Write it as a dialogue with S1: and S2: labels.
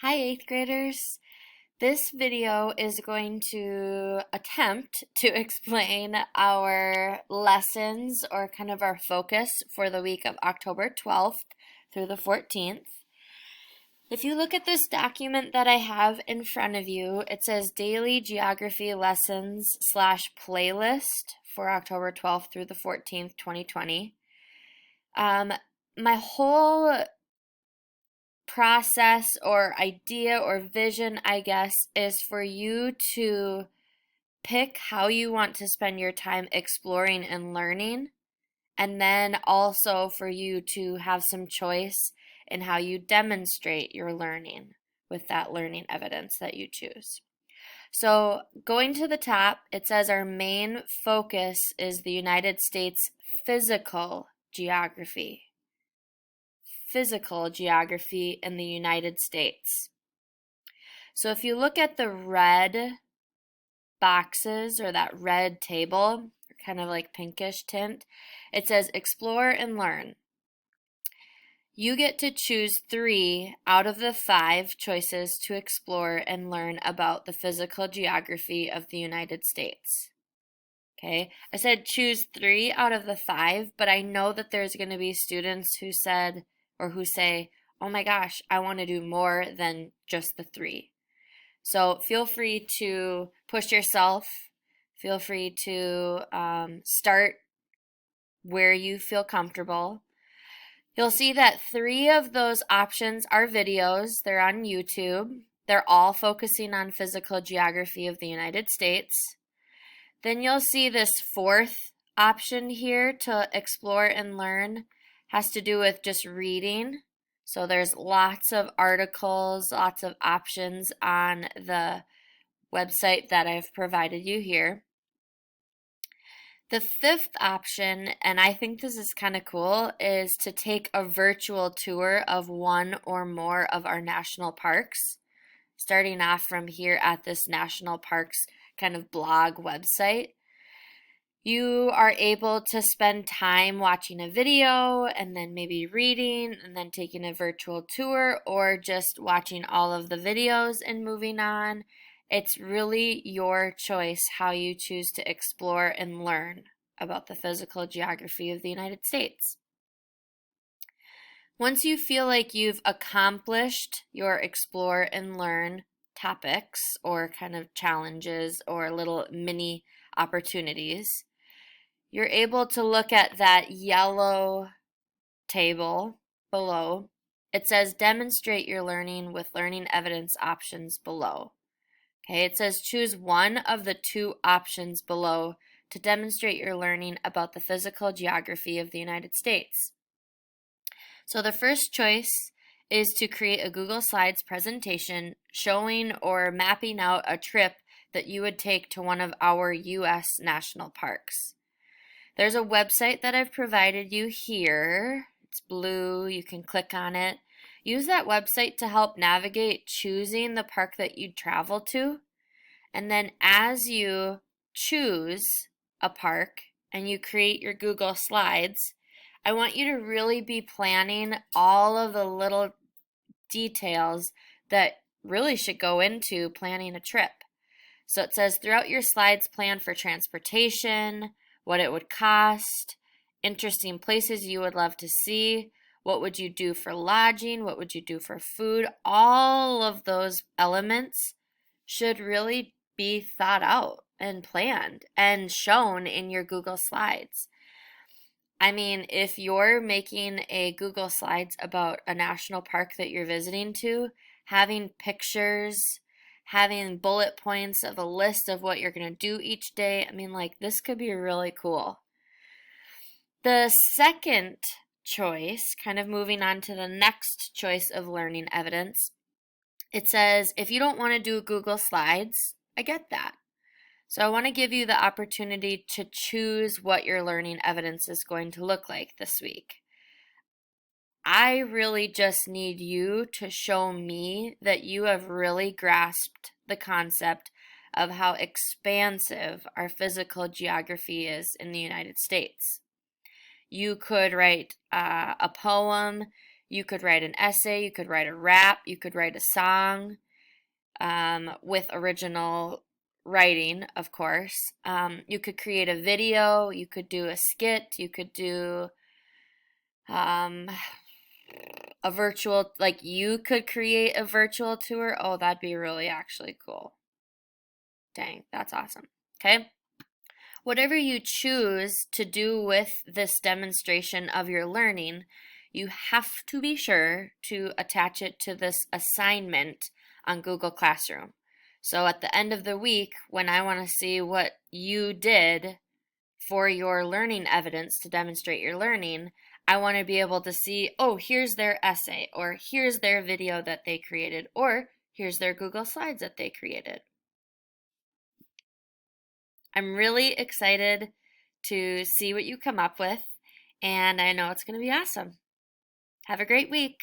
S1: Hi, 8th graders. This video is going to attempt to explain our lessons or kind of our focus for the week of October 12th through the 14th. If you look at this document that I have in front of you, it says Daily Geography Lessons / Playlist for October 12th through the 14th, 2020. My whole process or idea or vision, I guess, is for you to pick how you want to spend your time exploring and learning, and then also for you to have some choice in how you demonstrate your learning with that learning evidence that you choose. So, going to the top, it says our main focus is the United States physical geography. Physical geography in the United States. So if you look at the red boxes or that red table, kind of like pinkish tint, it says explore and learn. You get to choose 3 out of the 5 choices to explore and learn about the physical geography of the United States. Okay, I said choose 3 out of the 5, but I know that there's going to be students who said or who say, oh my gosh, I want to do more than just the 3. So feel free to push yourself. Feel free to start where you feel comfortable. You'll see that 3 of those options are videos. They're on YouTube. They're all focusing on physical geography of the United States. Then you'll see this 4th option here to explore and learn has to do with just reading. So there's lots of articles, lots of options on the website that I've provided you here. The 5th option, and I think this is kind of cool, is to take a virtual tour of one or more of our national parks, starting off from here at this national parks kind of blog website. You are able to spend time watching a video and then maybe reading and then taking a virtual tour or just watching all of the videos and moving on. It's really your choice how you choose to explore and learn about the physical geography of the United States. Once you feel like you've accomplished your explore and learn topics or kind of challenges or little mini opportunities, you're able to look at that yellow table below. It says demonstrate your learning with learning evidence options below. Okay, it says choose one of the 2 options below to demonstrate your learning about the physical geography of the United States. So the first choice is to create a Google Slides presentation showing or mapping out a trip that you would take to one of our U.S. national parks. There's a website that I've provided you here. It's blue. You can click on it. Use that website to help navigate choosing the park that you'd travel to. And then as you choose a park and you create your Google Slides, I want you to really be planning all of the little details that really should go into planning a trip. So it says throughout your slides, plan for transportation, what it would cost, interesting places you would love to see, what would you do for lodging, what would you do for food. All of those elements should really be thought out and planned and shown in your Google Slides. I mean, if you're making a Google Slides about a national park that you're visiting to, having pictures, having bullet points of a list of what you're going to do each day, I mean, like, this could be really cool. The second choice, kind of moving on to the next choice of learning evidence, it says, if you don't want to do Google Slides, I get that. So I want to give you the opportunity to choose what your learning evidence is going to look like this week. I really just need you to show me that you have really grasped the concept of how expansive our physical geography is in the United States. You could write a poem, You could write an essay, you could write a rap, you could write a song with original writing, of course. You could create a video, you could do a skit, you could do um, a virtual, like you could create a virtual tour. Oh, that'd be really actually cool. Dang, that's awesome. Okay. Whatever you choose to do with this demonstration of your learning, you have to be sure to attach it to this assignment on Google Classroom. So at the end of the week, when I want to see what you did for your learning evidence to demonstrate your learning, I want to be able to see, oh, here's their essay, or here's their video that they created, or here's their Google Slides that they created. I'm really excited to see what you come up with, and I know it's going to be awesome. Have a great week.